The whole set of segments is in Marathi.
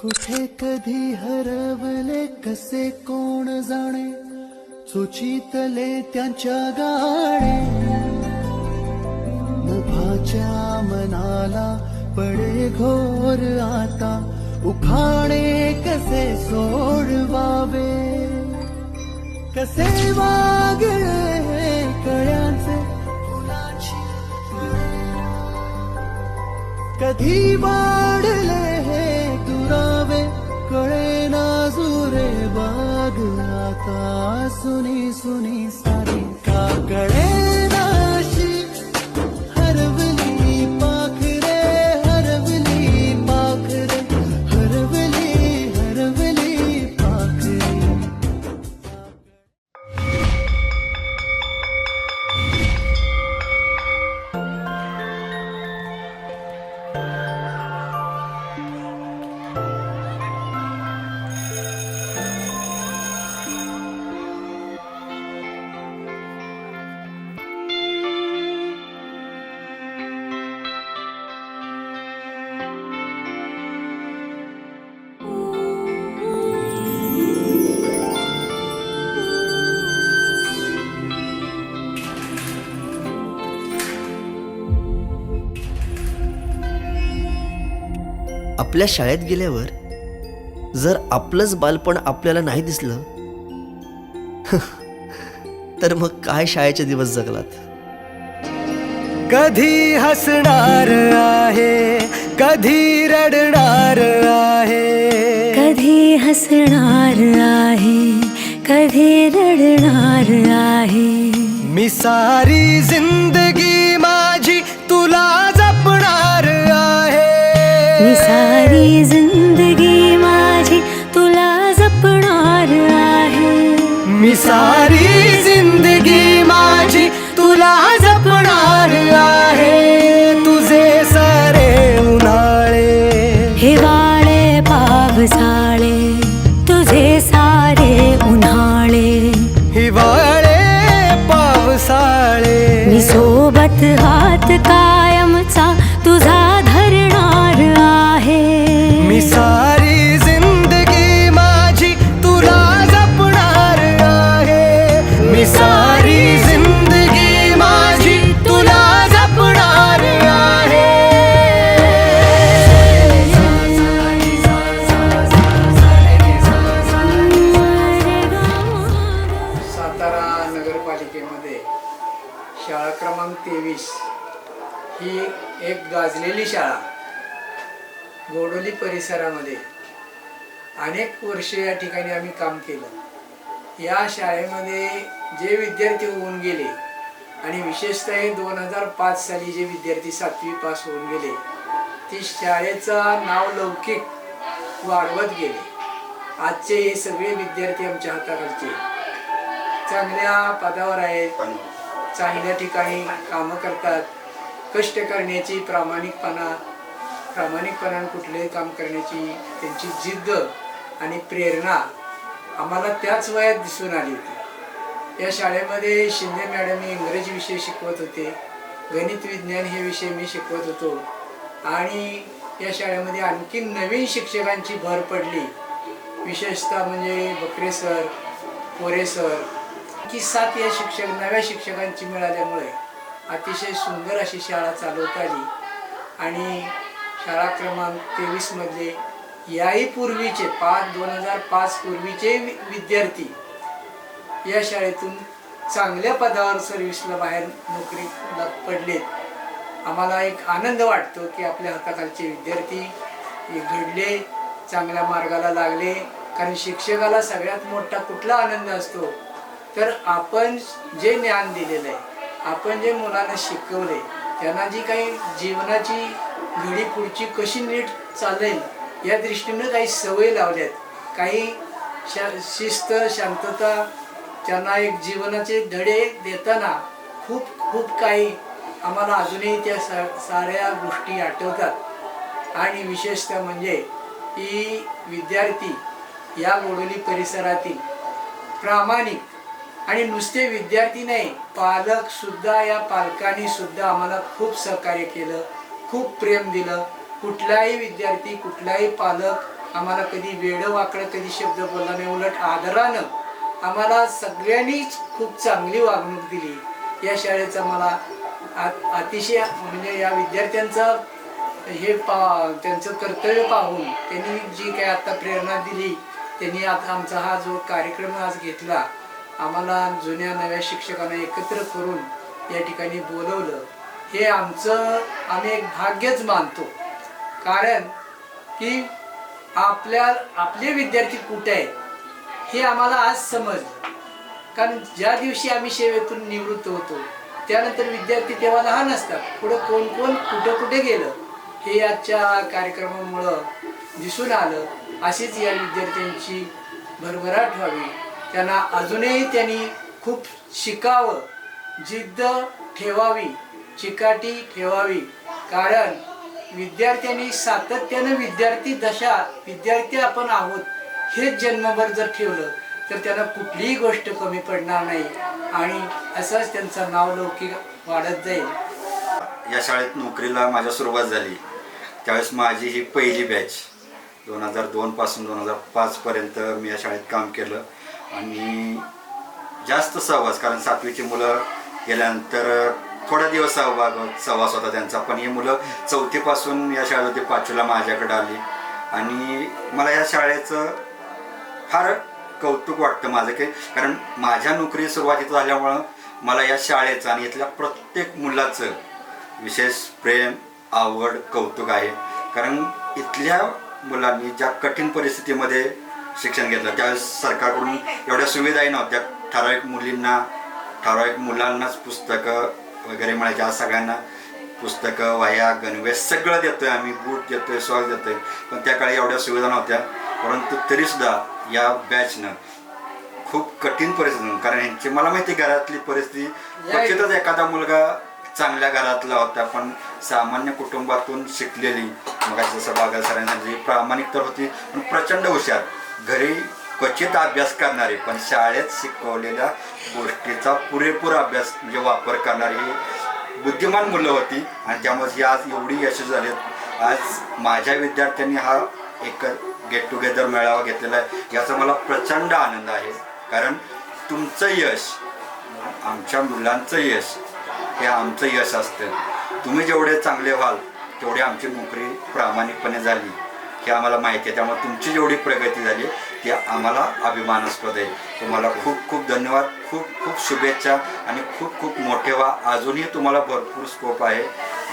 कुठे कधी हरवले कसे कोण जाणे, सुचितले त्यांच्या गाणे. मुभाच्या मनाला पडे घोर आता, उखाणे कसे सोडवावे, कसे वागळे कळ्यांचे फुलाची कधी वाढले हे दुरावे, कळे ना जुरे बाग आता सुनी सुनी सारी का कळे नाशी हरवली पाखरे, हरवली पाखरे, हरवली हरवली पाखरे. आपल्या शाळेत गेल्यावर जर आपलंच बालपण आपल्याला नाही दिसलं तर मग काय शाळेचे दिवस जगलात. कधी हसणार आहे, कधी रडणार आहे, कधी हसणार आहे, कधी रडणार आहे. मी सारी जिंदगी माझी तुला जपणार आहे, मी सारी जिंदगी माझी तुला जपणार आहे. मी सारी जिंदगी माझी तुला जपणार आहे. तुझे सारे उन्हाळे हिवाळे पावसाळे, तुझे सारे उन्हाळे हिवाळे पावसाळे. मी सोबत हात कायमचा तुझा धरणार आहे. मी सारी जिंदगी माझी तुला जपणार आहे, मी सारी जिंदगी माझी तुला जपणार आहे. सातारा नगरपालिकेमध्ये शाळा क्रमांक 23 ही एक गाजलेली शाळा. गोडोली परिसरामध्ये अनेक वर्षे या ठिकाणी आम्ही काम केलं. या शाळेमध्ये जे विद्यार्थी होऊन गेले आणि विशेषतः 2005 साली जे विद्यार्थी 7वी पास होऊन गेले, ती शाळेचा नाव लौकिक वाढवत गेले. आजचे हे सगळे विद्यार्थी आमच्या हाताखालचे चांगल्या पदावर आहेत, चांगल्या ठिकाणी कामं करतात. कष्ट करण्याची प्रामाणिकपणाने कुठलेही काम करण्याची त्यांची जिद्द आणि प्रेरणा आम्हाला त्याच वयात दिसून आली होती. या शाळेमध्ये शिंदे मॅडम इंग्रजी विषय शिकवत होते, गणित विज्ञान हे विषय मी शिकवत होतो आणि या शाळेमध्ये आणखी नवीन शिक्षकांची भर पडली. विशेषतः म्हणजे बकरे सर, पोरे सर की 7 या नव्या शिक्षकांची मिळाल्यामुळे अतिशय सुंदर अशी शाळा चालवता आली. आणि शाळा क्रमांक 23 मधले याही पूर्वीचे 2005 पूर्वीचे विद्यार्थी या शाळेतून चांगल्या पदावर सर्व्हिसला बाहेर नोकरीला पडलेत. आम्हाला एक आनंद वाटतो की आपल्या हाताखालचे विद्यार्थी घडले, चांगल्या मार्गाला लागले. कारण शिक्षकाला सगळ्यात मोठा कुठला आनंद असतो तर आपण जे ज्ञान दिलेलं आहे, आपण जे मुलांना शिकवले, त्यांना जी काही जीवनाची घडी पुढची कशी नीट चालेल या दृष्टीनं काही सवय लावल्यात, काही शिस्त, शांतता, त्यांना एक जीवनाचे धडे देताना खूप काही आम्हाला अजूनही त्या साऱ्या गोष्टी आठवतात. आणि विशेषतः म्हणजे की विद्यार्थी या गोडोली परिसरातील प्रामाणिक आणि नुसते विद्यार्थी नाही, पालक सुद्धा, या पालकांनी सुद्धा आम्हाला खूप सहकार्य केलं, खूप प्रेम दिलं. कुठलाही विद्यार्थी कुठलाही पालक आम्हाला कधी वेडं वाकडं कधी शब्द बोलला नाही, उलट आदरानं आम्हाला सगळ्यांनीच खूप चांगली वागणूक दिली। या शाळेचा मला अतिशय म्हणजे या विद्यार्थ्यांचा त्यांचं कर्तव्य पाहून त्यांनी जी काही आता प्रेरणा दिली, त्यांनी आता आमचा हा जो कार्यक्रम आज घेतला, आम्हाला जुन्या नव्या शिक्षकांना एकत्र करून या ठिकाणी बोलवलं, हे आम्ही एक भाग्यच मानतो। कारण की आपले विद्यार्थी कुठे आहेत हे आम्हाला आज समजलं। कारण ज्या दिवशी आम्ही सेवेतून निवृत्त होतो त्यानंतर विद्यार्थी तेव्हा लहान असतात, पुढं कोण कोण कुठे गेलं हे आजच्या कार्यक्रमामुळं दिसून आलं। अशीच या विद्यार्थ्यांची भरभराट व्हावी, त्यांना अजूनही त्यांनी खूप शिकावं, जिद्द ठेवावी, चिकाटी ठेवावी। कारण विद्यार्थ्यांनी सातत्यानं विद्यार्थी आपण आहोत हेच जन्मभर जर ठेवलं तर त्यांना कुठलीही गोष्ट कमी पडणार नाही आणि असंच त्यांचं नावलौकिक वाढत जाईल। या शाळेत नोकरीला माझ्या सुरुवात झाली त्यावेळेस माझी ही पहिली बॅच 2002 पासून 2005 पर्यंत मी या शाळेत काम केलं आणि जास्त सहवास, कारण 7वीची मुलं गेल्यानंतर थोडा दिवस सहवास होता त्यांचा, पण ही मुलं 4थी पासून या शाळेत होती, 5वीला माझ्याकडे आली आणि मला या शाळेचं फार कौतुक वाटतं माझं की कारण माझ्या नोकरी सुरुवातीचं झाल्यामुळं मला या शाळेचं आणि इथल्या प्रत्येक मुलाचं विशेष प्रेम, आवड, कौतुक आहे। कारण इथल्या मुलांनी ज्या कठीण परिस्थितीमध्ये शिक्षण घेतलं त्यावेळेस सरकारकडून एवढ्या सुविधाही नव्हत्या, ठराविक मुलांनाच पुस्तकं वगैरे मिळायचे। आज सगळ्यांना पुस्तकं, वह्या, गणवेश सगळं देतोय आम्ही, बूट देतोय, सॉक्स देतोय, पण त्या काळी एवढ्या सुविधा नव्हत्या। परंतु तरीसुद्धा या बॅचनं खूप कठीण परिस्थिती, कारण ह्यांची मला माहिती घरातली परिस्थिती क्वचितच एखादा मुलगा चांगल्या घरातला होता पण सामान्य कुटुंबातून शिकलेली, मग जसं बागल सरांनी सांगितली प्रामाणिक तर होती पण प्रचंड हुशार, घरी क्वचित अभ्यास करणारी पण शाळेत शिकवलेल्या गोष्टीचा पुरेपूर अभ्यास म्हणजे वापर करणारी ही बुद्धिमान मुलं होती आणि त्यामुळे ही आज एवढी यशस्वी झालीत। आज माझ्या विद्यार्थ्यांनी हा एक गेट टुगेदर मेळावा घेतलेला आहे, याचा मला प्रचंड आनंद आहे। कारण तुमचं यश, आमच्या मुलांचं यश हे आमचं यश असतं। तुम्ही जेवढे चांगले व्हाल तेवढी आमची नोकरी प्रामाणिकपणे झाली हे आम्हाला माहिती आहे, त्यामुळे तुमची जेवढी प्रगती झाली ती आम्हाला अभिमानास्पद आहे। तुम्हाला खूप खूप धन्यवाद, खूप खूप शुभेच्छा आणि खूप खूप मोठे व्हा। अजूनही तुम्हाला भरपूर स्कोप आहे,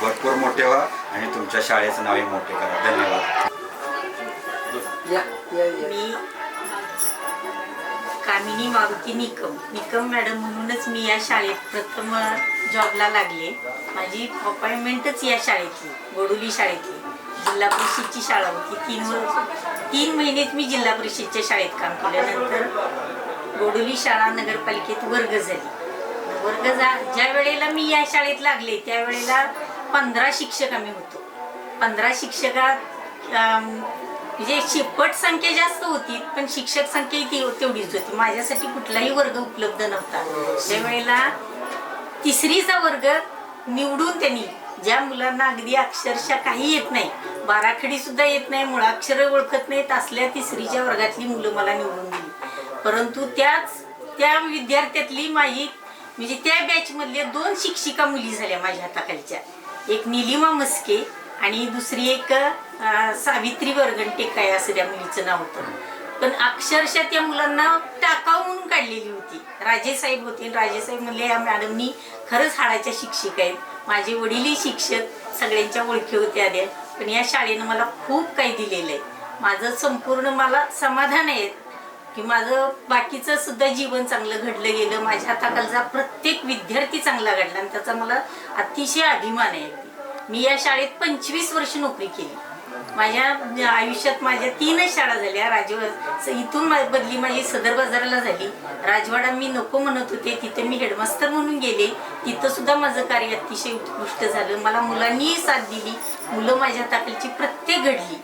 भरपूर मोठे व्हा आणि तुमच्या शाळेचं नावही मोठे करा। धन्यवाद। मी कामिनी मारुती निकम मॅडम म्हणूनच मी या शाळेत प्रथम जॉबला लागले। माझी अपॉइंटमेंटच या शाळेतली, गोडुली शाळेतली जिल्हा परिषदची शाळा होती। 3 महिनेच मी जिल्हा परिषदच्या शाळेत काम केल्यानंतर गोडुली शाळा नगरपालिकेत वर्ग झाली। ज्या वेळेला मी या शाळेत लागले त्यावेळेला 15 शिक्षक आम्ही होतो। 15 शिक्षकात म्हणजे शिपट संख्या जास्त होती पण शिक्षक संख्या तेवढीच होती। माझ्यासाठी कुठलाही वर्ग उपलब्ध नव्हता। त्यावेळेला 3रीचा वर्ग निवडून त्यांनी, ज्या मुलांना अगदी अक्षरशः काही येत नाही, बाराखडी सुद्धा येत नाही, मुळाक्षर ओळखत नाहीत, असल्या 3रीच्या वर्गातली मुलं मला निवडून दिली। परंतु त्या विद्यार्थ्यातली माझी म्हणजे त्या बॅचमधल्या 2 शिक्षिका मुली झाल्या माझ्या हाताखालच्या, एक निलिमा मस्के आणि दुसरी एक सावित्री वरगंटेकाय असं त्या मुलीचं नाव होतं। पण अक्षरशः त्या मुलांना टाकाव म्हणून काढलेली होती। राजेसाहेब होते, राजेसाहेब म्हणले या मॅडमनी खरंच हाडाच्या शिक्षिका आहेत। माझे वडीलही शिक्षक, सगळ्यांच्या ओळखी होत्या आल्या, पण या शाळेनं मला खूप काही दिलेलं आहे। माझं संपूर्ण मला समाधान आहे की माझं बाकीचं सुद्धा जीवन चांगलं घडलं गेलं, माझ्या हाताखालचा प्रत्येक विद्यार्थी चांगला घडला आणि त्याचा मला अतिशय अभिमान आहे। मी या शाळेत 25 वर्ष नोकरी केली। माझ्या आयुष्यात माझ्या 3च शाळा झाल्या। इथून बदली माझी सदर बाजाराला झाली। राजवाडा मी नको म्हणत होते, तिथे मी हेडमास्टर म्हणून गेले, तिथं सुद्धा माझं कार्य अतिशय उत्कृष्ट झालं। मला मुलांनीही साथ दिली, मुलं माझ्या हाताखालची प्रत्येक घडली,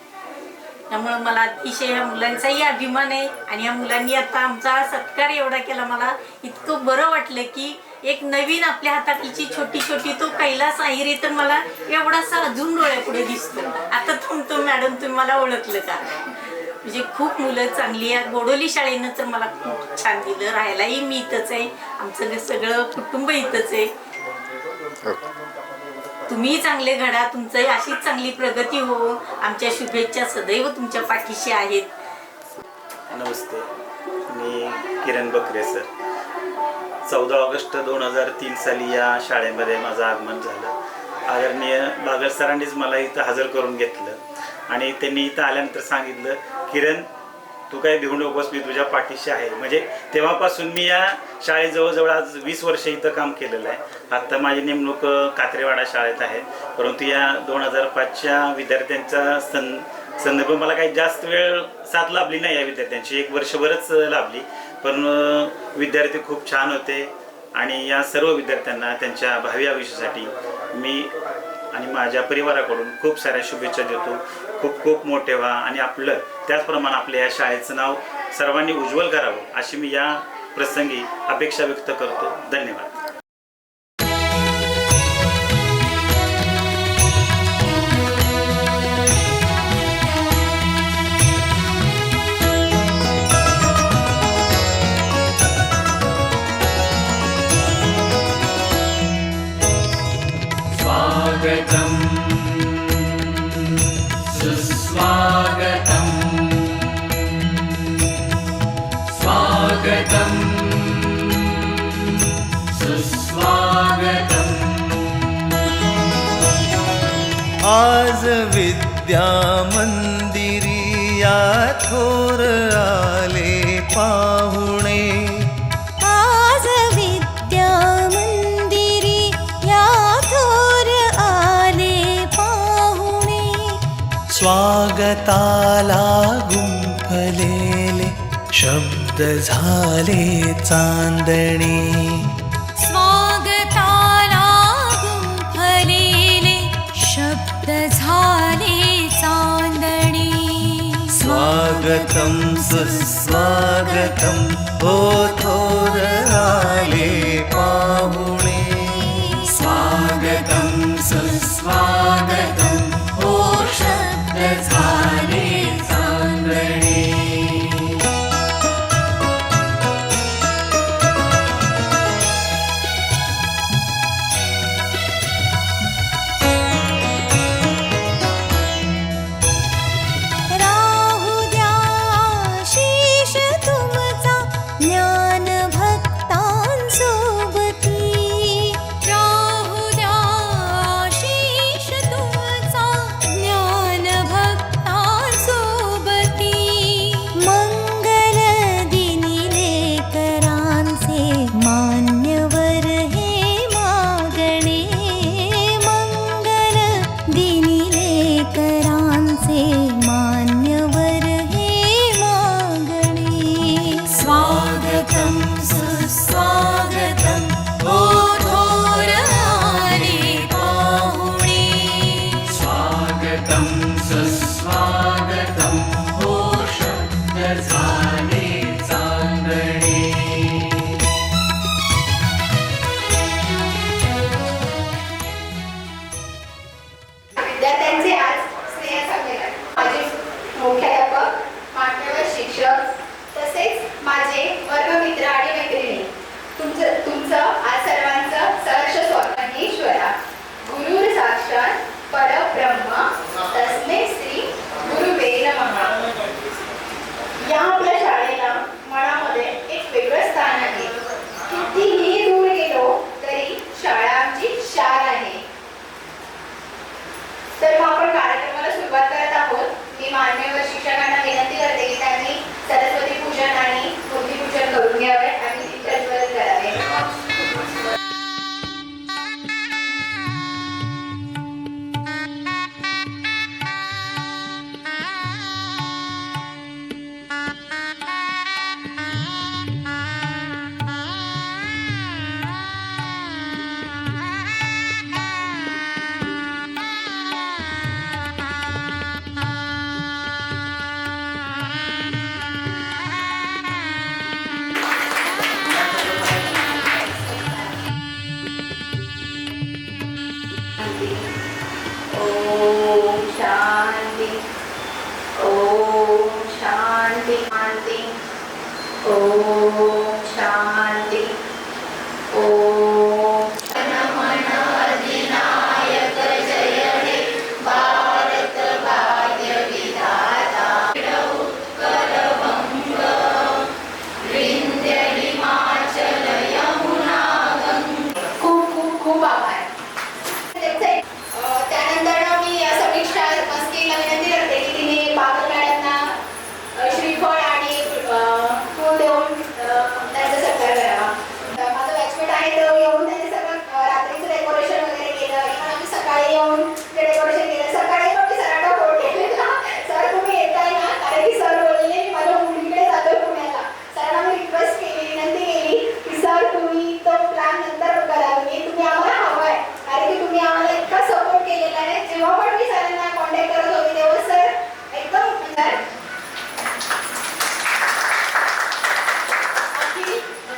त्यामुळे मला अतिशय या मुलांचाही अभिमान आहे। आणि या मुलांनी आता आमचा सत्कार एवढा केला, मला इतकं बरं वाटलं की एक नवीन आपल्या हातातलीची छोटी छोटी तो कैलास अहिरे तर मला एवढासा अजून डोळ्यापुढे दिसतो. आता तो मॅडम तुम्ही मला ओळखलं का? म्हणजे खूप मुलं चांगली आहे. गोडोली शाळेनं तर मला खूप छान दिलं. राहायलाही मी इथंच आहे, आमचं सगळं कुटुंब इथंच आहे. तुम्ही चांगले घडा, तुमचं अशीच चांगली प्रगती हो, आमच्या शुभेच्छा सदैव तुमच्या पाठीशी आहेत. नमस्ते, मी किरण बकरे सर. 14 ऑगस्ट 2003 साली या शाळेमध्ये माझं आगमन झालं. आदरणीय बागल सरांनीच मला इथं हजर करून घेतलं आणि त्यांनी इथं आल्यानंतर सांगितलं, किरण तू काय भिवू नकोस, मी तुझ्या पाठीशी आहे. म्हणजे तेव्हापासून मी या शाळेत जवळजवळ आज 20 वर्ष इथं काम केलेलं आहे. आत्ता माझी नेमणूक कात्रेवाडा शाळेत आहे, परंतु या 2005च्या विद्यार्थ्यांचा संदर्भ मला काही जास्त वेळ साथ लाभली नाही. या विद्यार्थ्यांची 1 वर्षभरच लाभली, पण विद्यार्थी खूप छान होते आणि या सर्व विद्यार्थ्यांना त्यांच्या भावी आयुष्यासाठी मी आणि माझ्या परिवाराकडून खूप साऱ्या शुभेच्छा देतो. खूप खूप मोठे व्हा आणि आपलं त्याचप्रमाणे आपल्या या शाळेचं नाव सर्वांनी उज्ज्वल करावं अशी मी या प्रसंगी अपेक्षा व्यक्त करतो. धन्यवाद. स्वागतम् सुस्वागतम् स्वागतम् सुस्वागतम्. आज विद्या मंदिरी या थोर आले पाहुणे. आज विद्या मंदिरी या थोर आले पाहुणे. स्वागताला गुंफलेले शब्द झाले चांदणे. स्वागताला गुंफलेले शब्द झाले चांदणे. स्वागतम् सुस्वागतम् हो थोर आले पाहुणे. स्वागतम् सुस्वागतम् हो शब्द झाले चांदणे. राहू द्या शीश तुमचा ज्ञान भक्तांसोबती. राहू द्या शीश तुमचा ज्ञान भक्तांसोबती. मंगल दिनी लेकरांचे मान्यवर हे मागणे. मंगल दिनी लेकरांचे मान्यवर हे मागणे. स्वागतम् सुस्वागतम् हो थोर आले पाहुणे. स्वागतम् सुस्वागतम् हो शब्द झाले चांदणे. विद्यार्थ्यांचे आज स्नेहसंमेलन. माझे मुख्याध्यापक, मान्यवर शिक्षक तसेच माझे वर्गमित्र आणि मैत्रिणी, तुमचं आज सर्वांचं सहर्ष स्वागत. ईश्वरा गुरुर साक्षात परब्रह्म तस्मै श्री गुरुवे नमः. या आपल्या शाळेला मनामध्ये एक वेगळं स्थान आहे. कितीही दूर गेलो तरी शाळा आमची शान आहे. तर मग आपण कार्यक्रमाला सुरुवात करत आहोत. मी मान्यवर शिक्षकांना विनंती करते की त्यांनी सरस्वती पूजन आणि मूर्तीपूजन करून घ्यावे आणि प्रज्वलित करावे. ओम शांती ओम अधिनायक जय हे भारत भाग्य विधाता उत्कल वंग विंध्य हिमाचल यमुना गंगा. खूप खूप खूप आभार. त्यानंतर मी समीक्षा मस्कीला विनंती करते की तिने बागल मॅडमना श्रीफळ आणि फूल देऊन त्यांचा सत्कार करावा. माझं बॅचमेट आहे तर येऊन त्यांनी सगळं रात्रीचं डेकोरेशन वगैरे केलं. इव्हन आम्ही सकाळी येऊन ते डेकोरेशन केलं. सकाळी पण मी सरांना फोन केलेला, सर तुम्ही येताय ना, कारण की सर बोलले मी माझ्या मुलीकडे जातोय पुण्याला. सरांना मी रिक्वेस्ट केली, विनंती केली की सर तुम्ही तो प्लॅन नंतर करा, तुम्ही आम्हाला हवं आहे, कारण की तुम्ही आम्हाला इतका सपोर्ट केलेला आहे. जेव्हा पण मी सरांना कॉन्टॅक्ट करत होते तेव्हा सर एकदम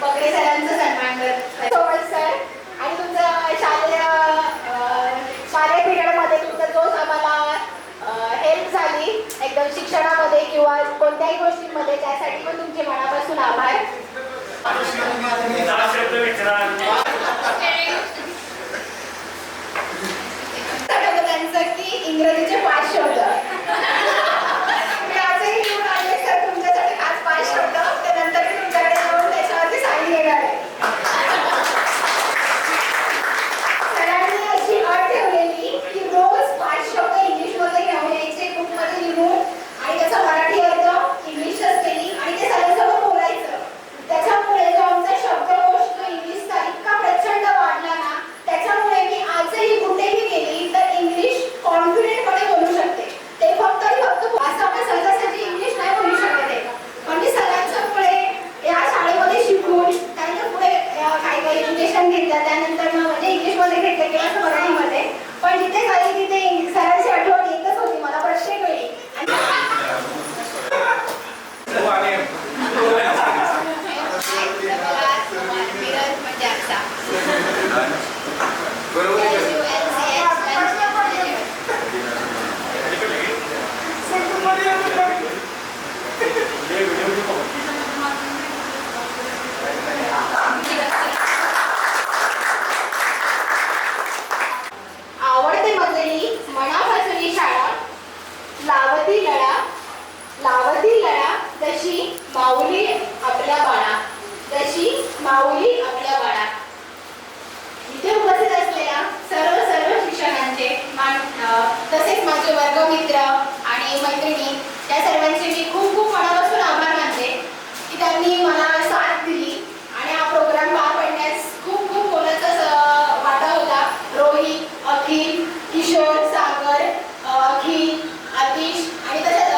बकरे सरांचा सन्मान करत सोबत सर. आणि तुमचं शालेय पिरियडमध्ये तुमचा जो आम्हाला हेल्प झाली एकदम शिक्षणामध्ये किंवा कोणत्याही गोष्टींमध्ये, त्यासाठी पण तुमचे मनापासून आभार. त्यांचं की इंग्रजीचे 5 शब्द मी आजही लिहून आले सर तुमच्यासाठी खास 5 शब्द, त्यानंतर मी तुमच्याकडे येऊन त्याच्यावरती साईन घेणार आहे. सरांनी अशी अट ठेवलेली की रोज 5 शब्द इंग्लिशमध्ये घेऊन यायचे, बुकमध्ये लिहून, आणि त्याचा मराठी अर्थ, इंग्लिशचं स्पेलिंग, आणि ते सरांसोबत बोलायचं. त्याच्यामुळे जो आमचा शब्दकोश जो इंग्लिशचा इतका प्रचंड वाढला ना, त्याच्यामुळे मी आजही कुठेही गेली तर इंग्लिश कॉन्फिडेंटपणे बोलू शकते. ते फक्त असं आपण सहजासहजी इंग्लिश नाही बोलू शकत आहे, पण मी सरांच्यामुळे या शाळेमध्ये शिकून त्यानंतर पुढे काही काही एज्युकेशन घेतलं, त्यानंतर म्हणजे इंग्लिशमध्ये घेतलं किंवा मराठीमध्ये, पण जिथे काही तिथे सरांची आठवण येतच होती मला प्रत्येक वेळी. आवडते मजली मनापासून शाळा, लावती लळा जशी माऊली आपल्या बाळा, जशी माऊली आपल्या बाळा. इथे उपस्थित असलेल्या सर्व शिक्षकांचे तसेच माझे वर्गमित्र आणि मैत्रिणी त्या सर्वांचे मी खूप खूप मनापासून आभार मानते की त्यांनी मला साथ दिली आणि हा प्रोग्राम पार पाडण्यास खूप खूप मोलाचा वाटा होता. रोहित, अखिल, किशोर, सागर, अखिल, आतिश आणि तसेच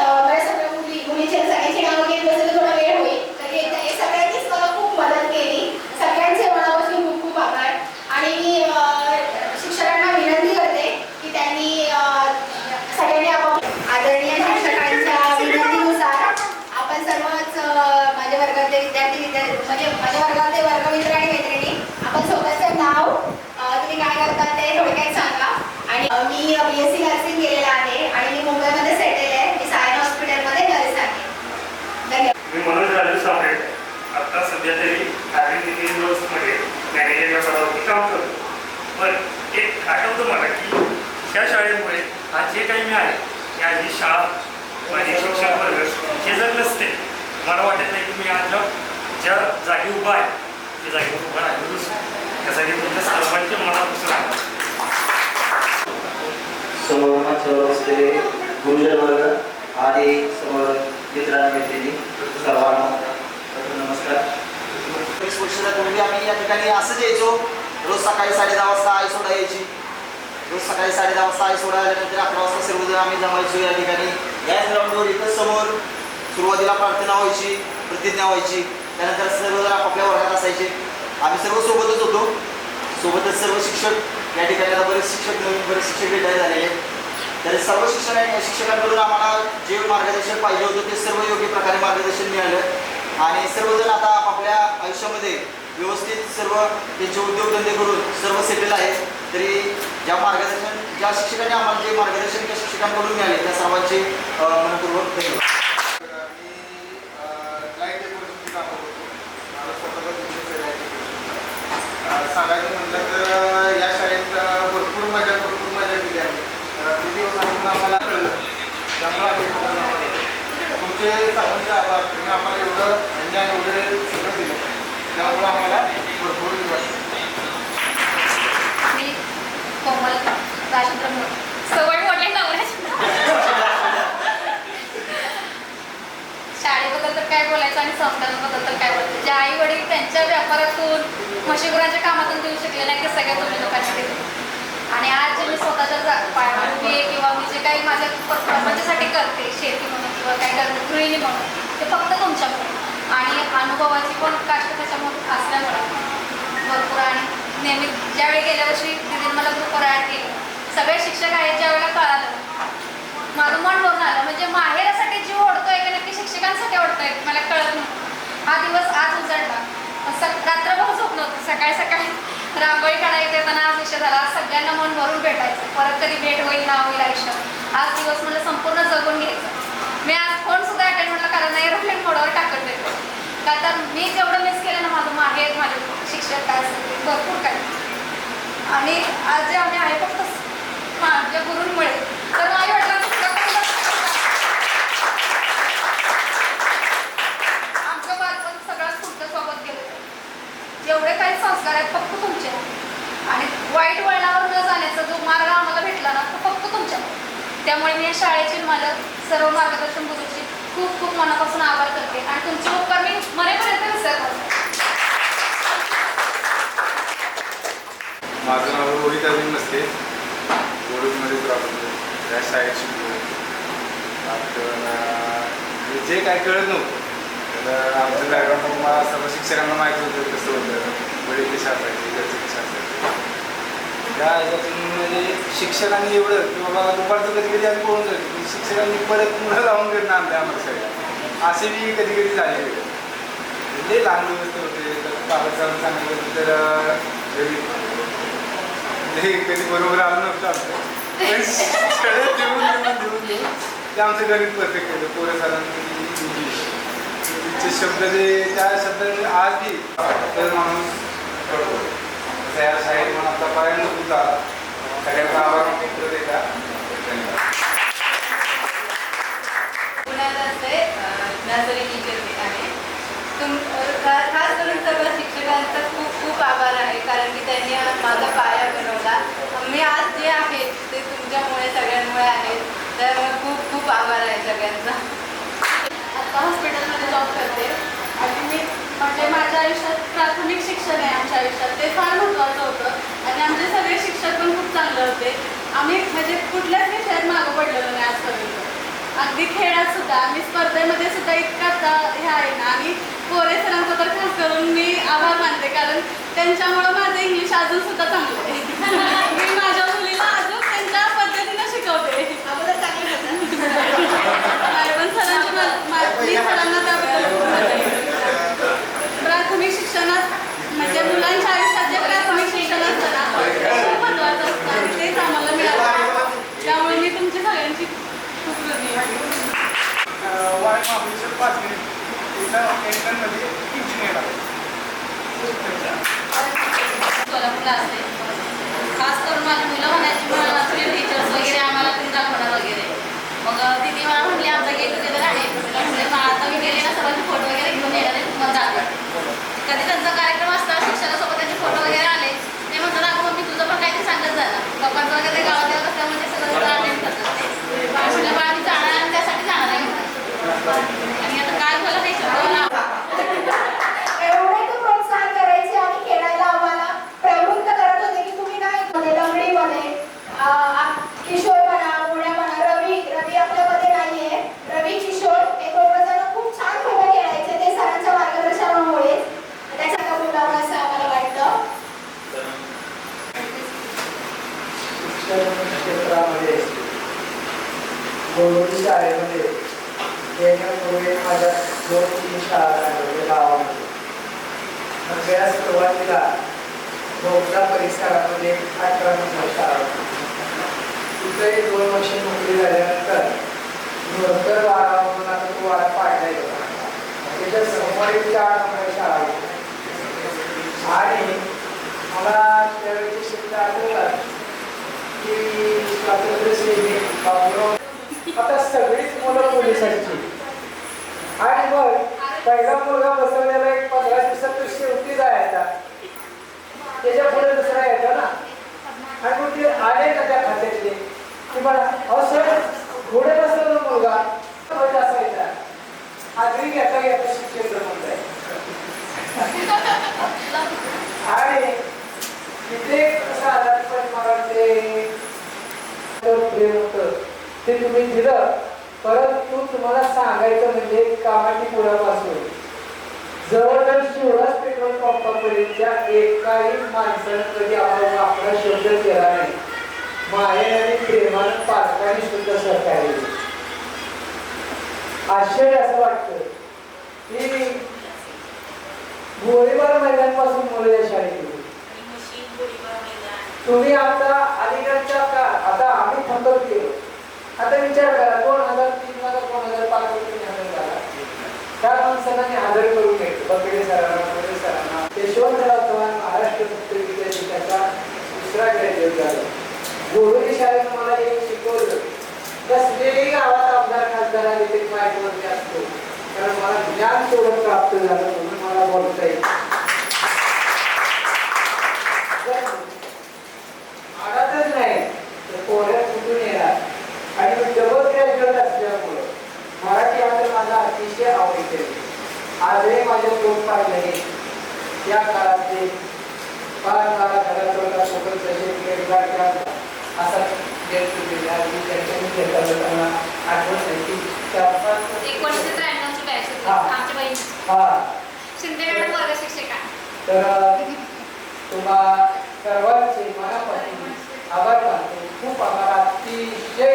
सगळ्या मुलीच्या सगळ्यांची नावं घेत बसलं थोडा वेळ होईल, तर हे सगळ्यांनीच मला खूप मदत केली. सगळ्यांचे मनापासून खूप खूप आभार. आणि मी शिक्षकांना विनंती करते की त्यांनी सगळ्यांनी आदरणीय शिक्षकांच्या विनंतीनुसार आपण सर्वच माझ्या वर्गातले विद्यार्थी म्हणजे माझ्या वर्गातले वर्गमित्र आणि मैत्रिणी आपण स्वतःचं नाव, तुम्ही काय करता ते थोडक्यात सांगा. आणि मी BSc नर्सिंग केलेलं आहे आणि मी मुंबईमध्ये सेटल आहे. मी सायन हॉस्पिटलमध्ये नर्स आहे. धन्यवाद. मी मनोज राजू सामरे, आता सध्या तरी मध्ये मॅनेजरच्या पदावरती काम करतो. पण एक आठवतं मला की ह्या शाळेमुळे आज जे काही मी आहे की आज ही शाळा, माझे शिक्षक वर्ग हे जर नसते, मला वाटत नाही की मी आज ज्या जागी उभा आहे त्या जागेवर उभा राहिलो नसतो. त्यासाठी तुमच्या सर्वांचे मनापासून आभार. समोर मंचावर असलेले गुरुजन वर्ग आणि समोर मित्रांनी मैत्रिणी सर्वांना नमस्कार. 20 वर्षापूर्वी आम्ही या ठिकाणी असंच यायचो. रोज सकाळी 10:30 वाजता आई सोडा यायची. रोज सकाळी 10:30 वाजता आई सोडा आल्यानंतर 11 वाजता सर्वजण आम्ही जमायचो या ठिकाणी. याच ग्राउंडवर इथंच समोर सुरुवातीला प्रार्थना व्हायची, प्रतिज्ञा व्हायची, त्यानंतर सर्वजण आपापल्या वर्गात असायचे. आम्ही सर्व सोबतच होतो. सोबतच सर्व शिक्षक या ठिकाणी आता बरेच शिक्षक रिटायर झालेले आहेत. तर सर्व शिक्षकांकडून आम्हाला जे मार्गदर्शन पाहिजे होतं ते सर्व योग्य प्रकारे मार्गदर्शन मिळालं आणि सर्वजण आता आपापल्या आयुष्यामध्ये व्यवस्थित सर्व त्यांचे उद्योगधंदे करून सर्व सेटल आहेत. तरी ज्या शिक्षकांनी आम्हाला जे मार्गदर्शन त्या शिक्षकांकडून मिळाले त्या सर्वांचे मनपूर्वक धन्यवाद. सांगायचं म्हटलं तर या शाळेत भरपूर मजा केली आहे. किती दिवसांपासून आम्हाला कळलं त्यामुळे आम्ही तुमचे सर्वांचे आभार. तुम्ही आम्हाला एवढं ज्ञान वगैरे सगळं दिलं त्यामुळे आम्हाला भरपूर वाटतं. मी कोमल राजेंद्र सवय मोठे नवऱ्याची. शाळेबद्दल तर काय बोलायचं आणि संस्थांबद्दल तर काय बोलायचं. जे आई वडील त्यांच्या व्यापारातून मशीगुराच्या कामातून देऊ शकले नाही ते सगळ्या तुम्ही लोकांना दिले. आणि आज जे मी स्वतःच्या पायावर उभी आहे किंवा मी जे काही माझ्या माझ्यासाठी करते शेती म्हणून किंवा काय करते गृहिणी म्हणून ते फक्त तुमच्यामुळे आणि अनुभवाची पण काष्ट त्याच्यामध्ये असल्यामुळे भरपूर. आणि नेहमी ज्यावेळी गेल्या वर्षी दिदीने मला ग्रुपवर ॲड केली सगळे शिक्षक आहेत ज्यावेळेला कळालं माझं मन भरून आलं. म्हणजे माहेरासाठी जीव ओढतोय की नक्की शिक्षकांसाठी ओढतोय मला कळत नव्हतं. हा दिवस आज उजळला. रात्रभर झोप नव्हतं. सकाळी रांगोळी काढायला येताना आज विषय झाला. सगळ्यांना मन भरून भेटायचं. परत कधी भेट होईल ना होईल आयुष्यात. आज दिवस मला संपूर्ण जगून घ्यायचं. मी आज फोन सुद्धा अटेंड म्हटलं कारण एरोप्लेन मोडवर टाकत देतो का तर मी जेवढं मिस केलं ना माझं माहेर माझे शिक्षक काय असेल भरपूर काय. आणि आज जे आम्ही आहे फक्त माझ्या गुरूंमुळे. तर आई वडिलांचं आमचं बालपण सगळ्यात पुढच्या सोबत गेलं. जेवढे काही संस्कार आहेत फक्त तुमचे आणि वाईट वळणावर न जाण्याचा जो मार्ग आम्हाला भेटला ना तो फक्त तुमच्या. त्यामुळे मी या शाळेची माझ्या सर्व मार्गदर्शन गुरूंची खूप खूप मनापासून आभार करते आणि तुमचे उपकार मी मरेपर्यंत विसरणार. माझं नाव रोहित अजून नसते. गोडूजमध्येच राहतो. त्या शाळेत शिकलो. आपल्याला जे काय कळत नव्हतं तर आमचं बॅकग्राऊंड मला सर्व शिक्षकांना माहिती होतं कसं होतं. वडील कशा असायचे घरचे कशा असायचे त्या ह्याच्यातून म्हणजे शिक्षकांनी एवढं की बाबा दुपारचं कधी कधी आम्ही पळून जायचो की शिक्षकांनी परत मुलं लावून घेऊन आणले आम्हाला सगळ्या. असे मी कधी कधी झाले म्हणजे लहान दिवस होते. तर बाबासाहेब सांगितलं तर घरी म्हणजे कधी बरोबर आलं नव्हतं आमचं पण शाळेत देऊन ते आमचं गणित परफेक्ट केलं. पोरं सरांनी इंग्लिशचे शब्द जे त्या शब्दांनी आजही तर माणूस कळतो. त्या शाळेत म्हणून आपला पर्यंत तुझा सगळ्यांचा आभार मित्र देता. धन्यवाद. पुण्यात असते नर्सरी टीचर आहे. खास करून सगळ्या शिक्षकांचा खूप खूप आभार आहे कारण की त्यांनी माझा पाया बनवला. मी आज जे आहे ते तुमच्यामुळे सगळ्यांमुळे आहेत. त्यामुळे खूप खूप आभार आहे सगळ्यांचा. आता हॉस्पिटलमध्ये जॉब करते आणि मी म्हणजे माझ्या आयुष्यात प्राथमिक शिक्षण आहे आमच्या आयुष्यात ते फार महत्त्वाचं होतं आणि आमचे सगळे शिक्षक पण खूप चांगले होते. आम्ही म्हणजे कुठल्याच विषयात मागं पडलेलो नाही आजपर्यंत. अगदी खेळात सुद्धा आम्ही स्पर्धेमध्ये सुद्धा इतकाच हे आहे ना. आणि कोरे सरांचा तर खास करून मी आभार मानते कारण त्यांच्यामुळं माझं इंग्लिश अजून सुद्धा चांगलं आहे. मी माझ्या मुलीला अजून त्यांच्या पद्धतीनं शिकवते. पण सरांची मी सरांना त्याबद्दल प्राथमिक शिक्षणात म्हणजे मुलांच्या आयुष्यात जे प्राथमिक शिक्षण असतं ना खूप महत्त्वाचं असतं आणि तेच आम्हाला मिळालं. त्यामुळे मी तुमची सगळ्यांची खूप ऋणी आहे. वाय महाबळेश्वर 5 मिनिट मध्ये इंजिनियर आहे. सोलापूरला असते. खास करून माझी मुलं म्हणायची टीचर्स वगैरे आम्हाला तुम्ही दाखवणार वगैरे. मग तिथे मला म्हटली आमचा गेट टुगेदर आहे. तुला म्हटले मग आता मी गेले ना सर्वांचे फोटो वगैरे घेऊन येणार आहे तुम्हाला दाखवते. कधी त्यांचा कार्यक्रम असता शिक्षकासोबत त्यांचे फोटो वगैरे आले ते म्हणतात अगं मग मी तुझं पण काहीतरी सांगत झालं लोकांचं वगैरे गावात येत असल्यामुळे सगळं अटेंड करतात. म्हटलं बा आम्ही जाणार आणि त्यासाठी जाणार आहे आणि आता काय झालं नाही शिकवायला. एवढे तो प्रोत्साहन करायचे आणि खेळायला आम्हाला प्रवृत्त करत होते की तुम्ही काय लंगडीमध्ये किशोर म्हणा मुळ्या म्हणा. रवी आपल्यामध्ये नाहीये. रवी किशोर हे दोघं जण खूप छान खेळ खेळायचे ते सरांच्या मार्गदर्शनामुळे. त्याचा का बोलावं असं आम्हाला वाटतं. शिक्षण क्षेत्रामध्ये गोडोली शाळेमध्ये येण्यापूर्वी माझ्या 2-3 शाळा लागल्या गावामध्ये. सगळ्या सुरुवातीला भोगदा परिसरामध्ये 18 नंबर शाळा होती. तिथेही 2 वर्ष नोकरी झाल्यानंतर नोकर वाडा म्हणून आता तो वाडा पाडला गेला. त्याच्या समोर एक 4 नंबर शाळा होती आणि मला त्यावेळेचे शब्द आठवतात की स्वातंत्र्य सैनिक बाबूराव, आता सगळीच मुलं पोलिसांची. आणि मग पहिला मुलगा बसवलेला एक 15 दिवसात तो शेवटी जायचा, त्याच्या पुढे दुसरा यायचा ना. आणि मग ते आले का त्या खात्यातले की मला असं घोडे बसवलं मुलगा असायचा, हाजरी घेता घेता शिक्षण जमत आहे. आणि तिथे कसं आलं पण मला ते प्रेम होतं ते तुम्ही दिलं. परंतु तुम्हाला सांगायचं म्हणजे कामाची पुढापासून जवळजवळ 16 पेट्रोल पंपापर्यंतच्या एकाही माणसानं कधी आपला शब्द केला नाही. मायेने आणि प्रेमानं पालकांनी सुद्धा सहकार्य केलं. आश्चर्य असं वाटतं की गोळीबार मैदानपासून मुलं या शाळेत गेली. तुम्ही आता अलीकडच्या आता आम्ही थंबल केलो. आता विचार करा 2003 मध्ये 2005 मध्ये झाला. त्या माणसांना मी आदर करून घेतो. बकडे सरांना यशवंतराव चव्हाण महाराष्ट्र मुक्त विद्यापीठाचा दुसरा ग्रॅज्युएट झाला. गोडोली शाळेनं मला एक शिकवलं, कसलेही गावात आमदार खासदार आले ते माहितीवरती असतो, कारण मला ज्ञान तेवढं प्राप्त झालं म्हणून मला बोलता येईल. आडातच नाही तर पोऱ्या कुठून येणार. आणि मी डबल ग्रॅज्युएट असल्यामुळं मराठी मात्र माझा अतिशय आवडते. आजही माझ्या दोन पाहिजे त्या काळातले फार मला घरात सोबत जसे असा आठवण नाही की 1993 ची बॅच होती आमच्या बहिणी शिंदे मॅडम वर्ग शिक्षिका. तर तुम्हा सर्वांचे मनापासून आभार मानतो. खूप आम्हाला अतिशय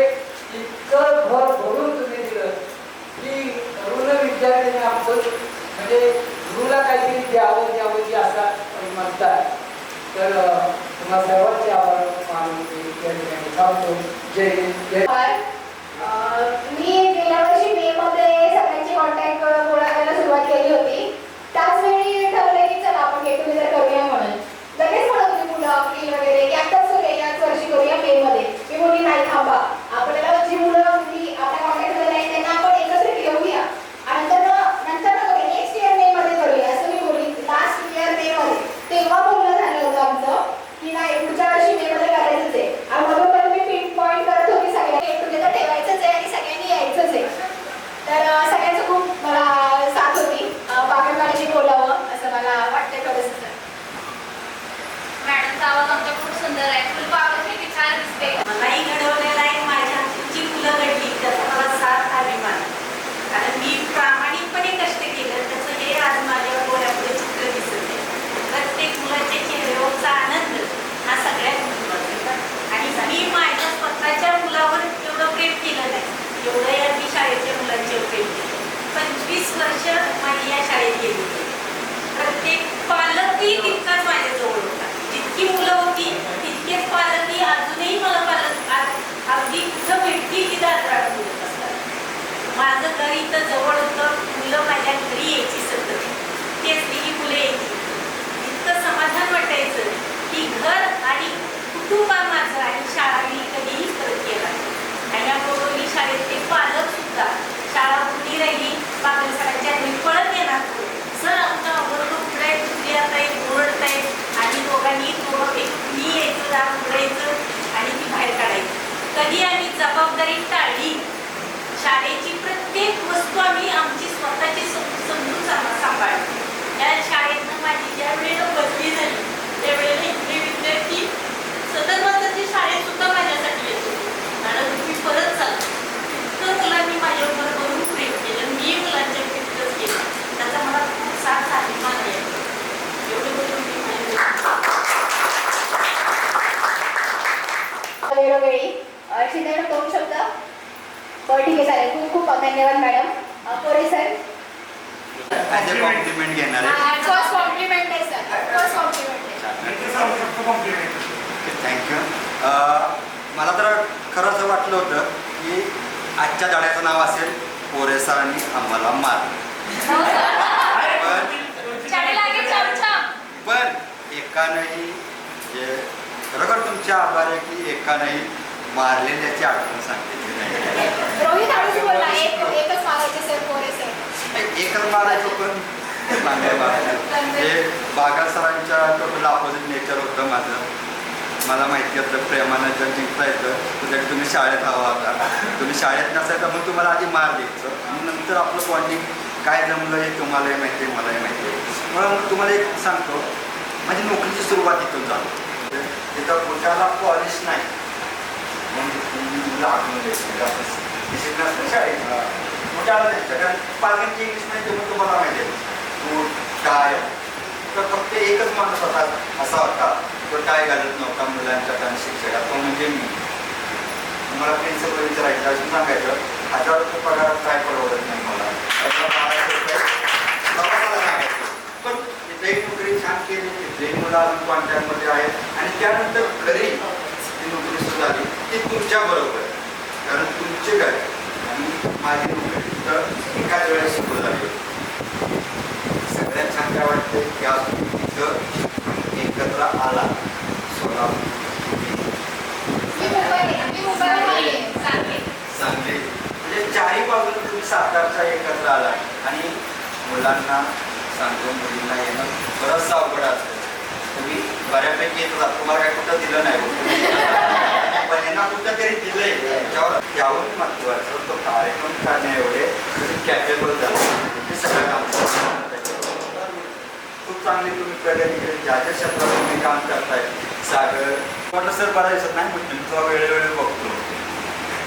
इतकं भर भरून तुम्ही दिलं की ऋण विद्यार्थ्यांनी आपण म्हणजे गुरुला काहीतरी द्यावं द्यावं जे असा म्हणतात. तर तुम्हा सर्वांचे आभार मानून त्या ठिकाणी थांबतो. जय हिंद. मी गेल्या वर्षी मे मध्ये सगळ्यांची कॉन्टॅक्ट गोळा करायला सुरुवात केली होती. त्याच वेळी ठरलं की चला आपण गेट टुगेदर करूया म्हणून. लगेच म्हणत होती मुलं आपली वगैरे की आत्ताच करूया, याच वर्षी करूया मे मध्ये. मी बोलली नाही थांबा, आपल्याला जी मुलं आपल्या कॉन्टॅक्ट मध्ये नाही त्यांना आपण एकत्र घेऊया आणि नंतर करूया, नेक्स्ट इयर मे मध्ये करूया असं मी बोलली. लास्ट इयर मे मध्ये तेव्हा बोलणं झालं होतं आमचं की नाही पुढच्या वर्षी मे मध्ये करायचंच आहे. आणि म्हणून मी पिन पॉईंट करत होती सगळ्यांना गेट टुगेदर ठेवायचंच आहे आणि सगळ्यांनी यायचंच आहे. तर सगळ्यांचं खूप मला साथ होती. बागेवाडीशी बोलावं असं मला वाटतं थोडंसं. मॅडमचा आवाज आमचा खूप सुंदर आहे. फुलपाखरू किती छान दिसते. मलाही घडवलेला आहे. माझ्या हातची मुलं घडली त्याचा मला साथ अभिमान. कारण मी प्रामाणिकपणे कष्ट केलं त्याचं हे आज माझ्या डोळ्यापुढे चित्र दिसत आहे. प्रत्येक मुलाच्या चेहऱ्यावरचा आनंद हा सगळ्यात महत्त्वाचा. आणि मी माझ्या स्वतःच्या मुलावर एवढं प्रेम केलं नाही एवढं या मी शाळेच्या मुलांच्यावर प्रेम केलं. 25 वर्ष माझी या शाळेत गेली होती. प्रत्येक पालकही तितकाच माझ्याजवळ होता. जितकी मुलं होती तितकेच पालकही अजूनही मला पालक अगदी कुठं भेटली की दादरात बोलत असतात. माझं घर इथं जवळ होतं. मुलं माझ्या घरी यायची सतत. तेच ही मुलं यायची. इतकं समाधान वाटायचं की घर आणि कुटुंब माझं आणि शाळा मी कधीही फरक केला. आणि या गोडोली शाळेतले पालक सुद्धा शाळा उघडी राहिली बागल सरांच्या घरी पळत येणार सर आमचा वर्ग उघडाय तुझी आता एक ओरडताय आणि दोघांनी मी यायचं दार उघडायचं आणि ती बाहेर काढायची. कधी आम्ही जबाबदारी टाळली. शाळेची प्रत्येक वस्तू आम्ही आमची स्वतःची समजून सांभाळली. या शाळेतनं माझी ज्या वेळेला बदली झाली त्यावेळेला इथले विद्यार्थी सदर शाळेत सुद्धा माझ्यासाठी येत होते. मॅडम तुम्ही परत चालतो. इतकं मुलांनी माझ्यावर करून प्रेम केलं. मी मुलांच्या तितकंच केलं. त्याचा मला खूप साथ अभिमान आहे. एवढं बोलून मी वेळोवेळी शिंदे दोन शब्द. बरं ठीक आहे चालेल. खूप खूप धन्यवाद मॅडम. पोरे सर ॲज अ कॉम्प्लिमेंट घेणार आहे. फर्स्ट कॉम्प्लिमेंट आहे सर. फर्स्ट कॉम्प्लिमेंट आहे. थँक्यू. मला तर खरं असं वाटलं होतं की आजच्या धड्याचं नाव असेल पोरे सरांनी आम्हाला मार. पण एकानंही जे खरोखर तुमचे आभार आहे की एकानंही मारलेल्याची आठवण सांगितली नाही. रोहित हळूच बोलला, एकच मारायचे सर, पोरे सर. एकच मारायचं पण चांगलं मारायचं. हे बागा सरांच्या टोटल अपोजिट नेचर होतं माझं. मला माहिती होतं प्रेमानं जर जिंकता येतं तर तुम्ही शाळेत हवा होता. तुम्ही शाळेत नसायचं मग तुम्हाला आधी मार द्यायचं आणि नंतर आपलं बॉन्डिंग काय जमलं हे तुम्हालाही माहिती आहे, मलाही माहिती आहे. म्हणून तुम्हाला एक सांगतो, माझी नोकरीची सुरुवात इथून झाली. तिथं कुठल्याला पॉलिश नाही शाळेत मोठ्याला द्यायचं, कारण पालकांची इंग्लिश नाही तेव्हा तुम्हाला माहिती आहे तू काय. तर फक्त एकच माणूस होता असा होता तो टाय घालत नव्हता मुलांच्यात आणि शिक्षकात, तो म्हणजे मी. मला प्रिन्सिपल विचारायचं अजून सांगायचं 1000 रुपये पगार काय परवडत नाही मला, 1200 रुपये सांगायचं. पण तिथेही नोकरी छान केली, तिथेही मुलं अजून कॉन्टॅक्टमध्ये आहेत आणि त्यानंतर घरी ती नोकरी सुरू झाली ती तुमच्याबरोबर, कारण तुमचे काय आणि माझी नोकरी तिथं एकाच वेळेस सुरू झाली. सगळ्यात छान काय वाटतं की आज तिथं एकत्र आला सोलापूर सांगली, म्हणजे चारही बाजूला तुम्ही सातारच्या एकत्र आला आणि मुलांना सांगतो मुलींना येणं बरंचसं अवघड असतं. तुम्ही बऱ्यापैकी येत होता, तुम्हाला काय कुठं दिलं नाही पण यांना कुठं तरी दिलंय. त्यावर महत्वाचं तो कार्यक्रम करण्या एवढे कॅपेबल झालं ते सगळं काम खूप चांगली तुम्ही प्रगती केली. ज्या ज्या क्षेत्रात तुम्ही काम करताय सागर म्हटलं सर बरा दिसत नाही पण तुमचा वेळोवेळी बघतो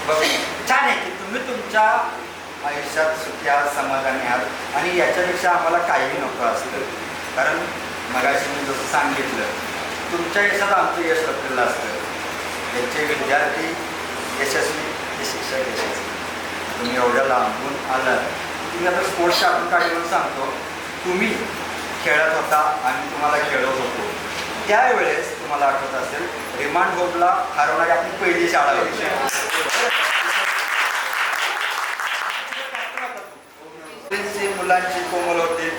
बघ छान आहे की तुम्ही तुमच्या आयुष्यात सुखी आहात, समाधानी आहात आणि याच्यापेक्षा आम्हाला काहीही नको असतं. कारण मगाशी मी जसं सांगितलं तुमच्या यशात आमचं यश लपलेलं असतं. त्यांचे विद्यार्थी यशस्वी ते शिक्षक यशस्वी. तुम्ही एवढ्या लांबून आलात. तुम्ही आता स्पोर्ट्सच्या आपण काही म्हणून सांगतो, तुम्ही खेळत होता आम्ही तुम्हाला खेळत होतो. त्यावेळेस तुम्हाला आठवत असेल रिमांड होमला हरवणारी आपली पहिली शाळा होती. मुलांची कोमल होते,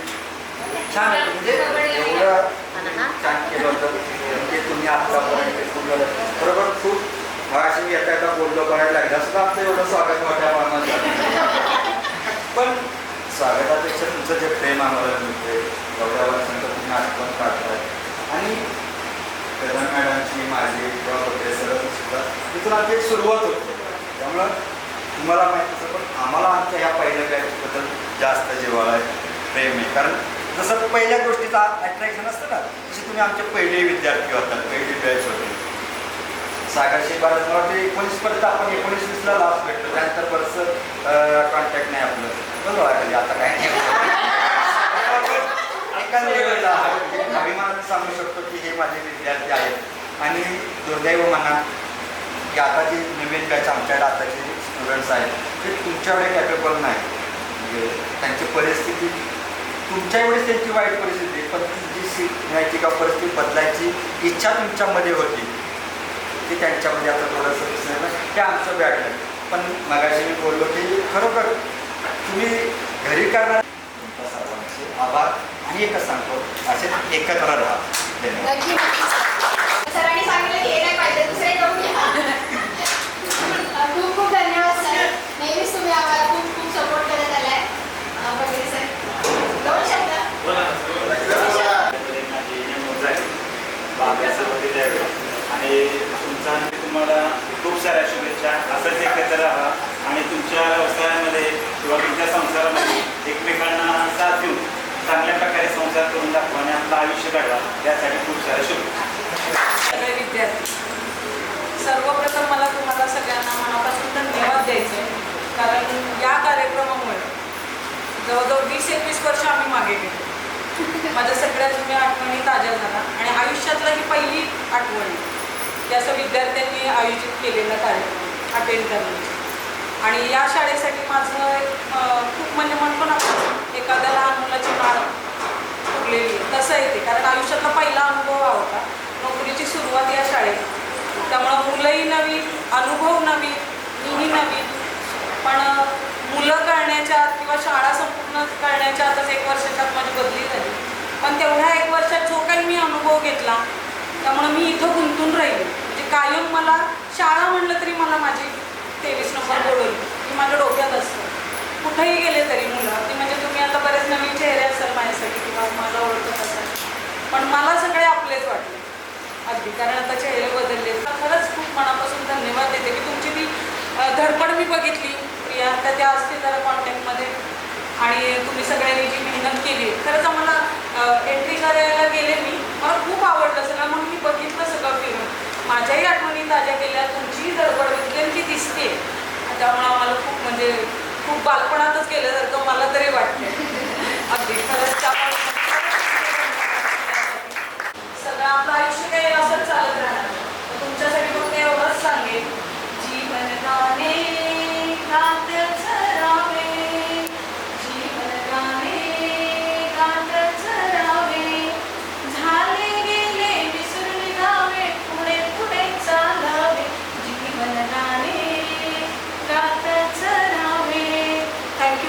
छान होते. म्हणजे एवढं छान केलं होतं म्हणजे तुम्ही आत्तापर्यंत बरोबर. खूप मगाशी मी येता येता बोललो करायला लागलं सुद्धा आमचं एवढं स्वागत मोठ्या प्रमाणात झालं. पण स्वागतापेक्षा तुमचं जे प्रेम आम्हाला मिळते एवढ्या वर्षांचं तुम्ही आठवण काढताय आणि करण मॅडमची माझी किंवा वगैरे सगळं सुद्धा तिथून आमची एक सुरुवात होते. त्यामुळं तुम्हाला माहीत असं पण आम्हाला आमच्या ह्या पहिल्या बॅचबद्दल जास्त जिव्हाळा आहे, प्रेम आहे. कारण जसं पहिल्या गोष्टीचा अट्रॅक्शन असतं ना तशी तुम्ही आमचे पहिले विद्यार्थी होतात, पहिली बॅच होते. सागरशी बरंच मला वाटतं 19पर्यंत आपण 19-20ला लास्ट भेटलो, त्यानंतर बरंचसं कॉन्टॅक्ट नाही आपलं. बरोबर आहे आता काय नाही एका लेवलला अभिमानाने सांगू शकतो की हे माझे विद्यार्थी आहेत. आणि दुर्दैव म्हणा की आता जी नवीन बॅच आमच्याकडे आताचे स्टुडंट्स आहेत ते तुमच्याकडे कॅपेबल नाही. म्हणजे त्यांची परिस्थिती तुमच्या एवढीच त्यांची वाईट परिस्थिती, पण जी शिकण्याची किंवा परिस्थिती बदलायची इच्छा तुमच्यामध्ये होती ती त्यांच्यामध्ये आता थोडंसं दिसलं ते आमचं बॅड नाही. पण मगाशी मी बोललो की खरोखर तुम्ही घरी करणार तुमच्या सर्वांचे आभार आणि एकच सांगतो असे एकत्र राहा. सरांनी सांगितलं की हे नाही पाहिजे दुसरे करून घ्या. खूप खूप धन्यवाद सर, नेहमीच तुम्ही आम्हाला खूप खूप सपोर्ट करत आलाय. वगैरे सर 2 शब्द आणि तुमचा तुम्हाला खूप साऱ्या शुभेच्छा. असंच एकत्र राहा आणि तुमच्या व्यवसायामध्ये किंवा तुमच्या संसारामध्ये एकमेकांना साथ देऊन चांगल्या प्रकारे संसार करून दाखवा आणि आपलं आयुष्य काढवा. यासाठी खूप साऱ्या शुभेच्छा. सगळे विद्यार्थी, सर्वप्रथम मला तुम्हाला सगळ्यांना मनापासून धन्यवाद द्यायचे, कारण या कार्यक्रमामुळे जवळजवळ 20-21 वर्ष आम्ही मागे गेलो. माझ्या सगळ्या जुन्या आठवणी ताज्या झाल्या आणि आयुष्यातलं ही पहिली आठवण की असं विद्यार्थ्यांनी आयोजित केलेला कार्यक्रम अटेंड करण्याची. आणि या शाळेसाठी माझं खूप म्हणजे म्हणतो ना एखाद्या लहान मुलाची नाळ फुटलेली तसं येते, कारण आयुष्यातला पहिला अनुभव हा होता. नोकरीची सुरुवात या शाळेत, त्यामुळं मुलंही नवीन, अनुभव नवीन, मीही नवीन. पण मुलं कळण्याच्या आत किंवा शाळा संपूर्ण कळण्याच्या आतच 1 वर्षाच्या आत माझी बदली झाली. पण तेवढ्या 1 वर्षात जो काही मी अनुभव घेतला, त्यामुळे मी इथं गुंतून राहील. म्हणजे कायम मला शाळा म्हणलं तरी मला माझी 23 नंबर बोलवली की माझ्या डोक्यात असतं. कुठेही गेले तरी मुलं ती म्हणजे तुम्ही आता बरेच नवीन चेहरे असाल माझ्यासाठी किंवा मला ओळखत असाल, पण मला सगळे आपलेच वाटले अगदी, कारण आता चेहरे बदलले. खरंच खूप मनापासून धन्यवाद देते की तुमची ती धडपड मी बघितली. प्रिया त्या असतील जरा कॉन्टॅक्टमध्ये, आणि तुम्ही सगळ्यांनी जी मेहनत केली. खरंच आम्हाला एंट्री करायला गेले मला खूप आवडलं सगळं, म्हणून मी बघितलं सगळं फिरून. माझ्याही आठवणी ताज्या केल्या, तुमचीही धडपड ती दिसते. त्यामुळं आम्हाला खूप म्हणजे खूप बालपणातच केल्यासारखं मला तरी वाटते अगदी. खरंच सगळं आपलं आयुष्य काही असंच चालत राहणार. तुमच्यासाठी फक्त एवढंच सांगेन, जीवन गाणे गात चरावे, जीवन गाणे गात चरावे, झाले गेले विसरून जावे, पुढे पुढे चालावे, जीवन गाणे गात चरावे. थँक्यू.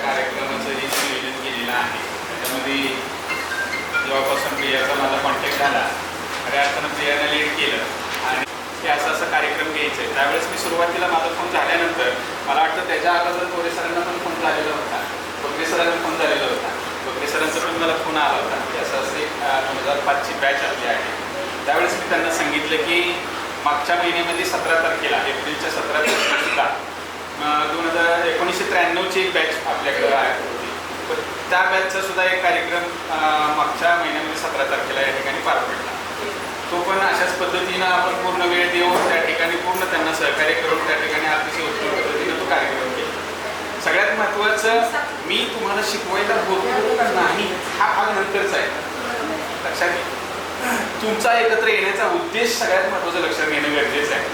कार्यक्रमाचं हे नियोजन केलेलं आहे. त्याच्यामध्ये जेव्हापासून प्रियाचा माझा कॉन्टॅक्ट झाला, खऱ्या अर्थानं प्रियानं लीड केलं आणि हे असा कार्यक्रम घ्यायचा आहे. त्यावेळेस मी सुरुवातीला माझा फोन झाल्यानंतर मला वाटतं त्याच्या अगोदर थोडे सरांना पण फोन झालेला होता, बकरे सरांना फोन झालेला होता. बकरे सरांचा पण मला फोन आला होता की असं असे 2005ची बॅच आपली आहे. त्यावेळेस मी त्यांना सांगितलं की मागच्या महिन्यामध्ये 17 तारखेला एप्रिलच्या 17 तारखेला 1993ची एक बॅच आपल्याकडे होती. तर त्या बॅचचा सुद्धा एक कार्यक्रम मागच्या महिन्यामध्ये 17 तारखेला या ठिकाणी पार पडला. तो पण अशाच पद्धतीनं आपण पूर्ण वेळ देऊन त्या ठिकाणी पूर्ण त्यांना सहकार्य करून त्या ठिकाणी अतिशय उत्तम पद्धतीनं तो कार्यक्रम केला. सगळ्यात महत्त्वाचं, मी तुम्हाला शिकवायला बोलतो का नाही हा भाग नंतरचा आहे, लक्षात घ्या. तुमचा एकत्र येण्याचा उद्देश सगळ्यात महत्त्वाचं लक्षात घेणं गरजेचं आहे.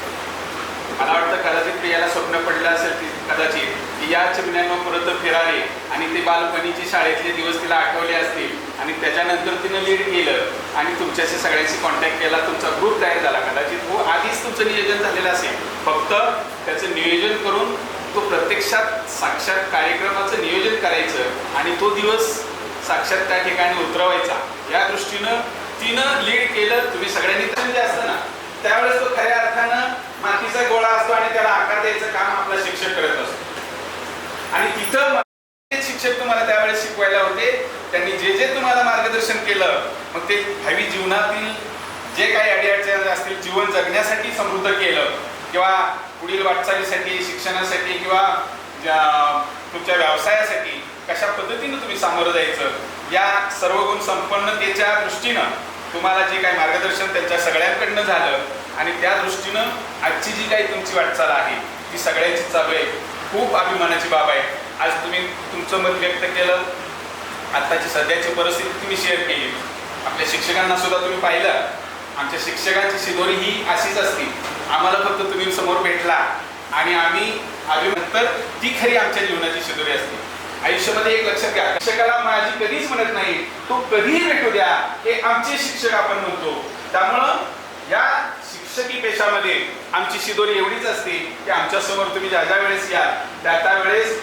मला वाटतं कदाचित प्रियाला स्वप्न पडलं असेल की कदाचित की या चिमण्यांना परत फिरावे आणि ते बालपणीचे शाळेतले दिवस तिला आठवले असतील आणि त्याच्यानंतर तिनं लीड केलं आणि तुमच्याशी सगळ्यांशी कॉन्टॅक्ट केला, तुमचा ग्रुप तयार झाला. कदाचित हो आधीच तुमचं नियोजन झालेलं असेल, फक्त त्याचं नियोजन करून तो प्रत्यक्षात साक्षात कार्यक्रमाचं नियोजन करायचं आणि तो दिवस साक्षात त्या ठिकाणी उतरवायचा या दृष्टीनं तिनं लीड केलं. तुम्ही सगळ्यांनी जे असतं ना त्यावेळेस तो खऱ्या अर्थानं मातीचा गोळा असतो आणि त्याला आकार द्यायचं काम आपला शिक्षक करत असतो. आणि तिथं शिक्षक तुम्हाला त्यावेळेस शिकवायला होते, त्यांनी जे जे तुम्हाला मार्गदर्शन केलं मग ते भावी जीवनातील जे काही अडीअडचणी असतील जीवन जगण्यासाठी समृद्ध केलं किंवा पुढील वाटचालीसाठी शिक्षणासाठी किंवा तुमच्या व्यवसायासाठी कशा पद्धतीनं तुम्ही सामोरं जायचं या सर्व गुण संपन्नतेच्या दृष्टीनं तुम्हाला जे काही मार्गदर्शन त्यांच्या सगळ्यांकडनं झालं आणि त्या दृष्टीनं आजची जी काही तुमची वाटचाल आहे ती सगळ्यांची चालू आहे. खूप अभिमानाची बाब आहे. आज तुम्ही तुमचं मत व्यक्त केलं, आत्ताची सध्याची परिस्थिती तुम्ही शेअर केली. आपल्या शिक्षकांना सुद्धा तुम्ही पाहिलं, आमच्या शिक्षकांची शिदोरी ही अशीच असती. आम्हाला फक्त तुम्ही समोर भेटला आणि आम्ही नंतर ती खरी आमच्या जीवनाची शिदोरी असते. आयुष्यामध्ये एक लक्षात घ्या, शिक्षकाला माझी कधीच म्हणत नाही, तो कधीही भेटू द्या, हे आमचे शिक्षक आपण म्हणतो. त्यामुळं या शिक्षकी पेशामध्ये आमची शिदोरी एवढीच असते की आमच्या समोर तुम्ही ज्या ज्या वेळेस याल त्या वेळेस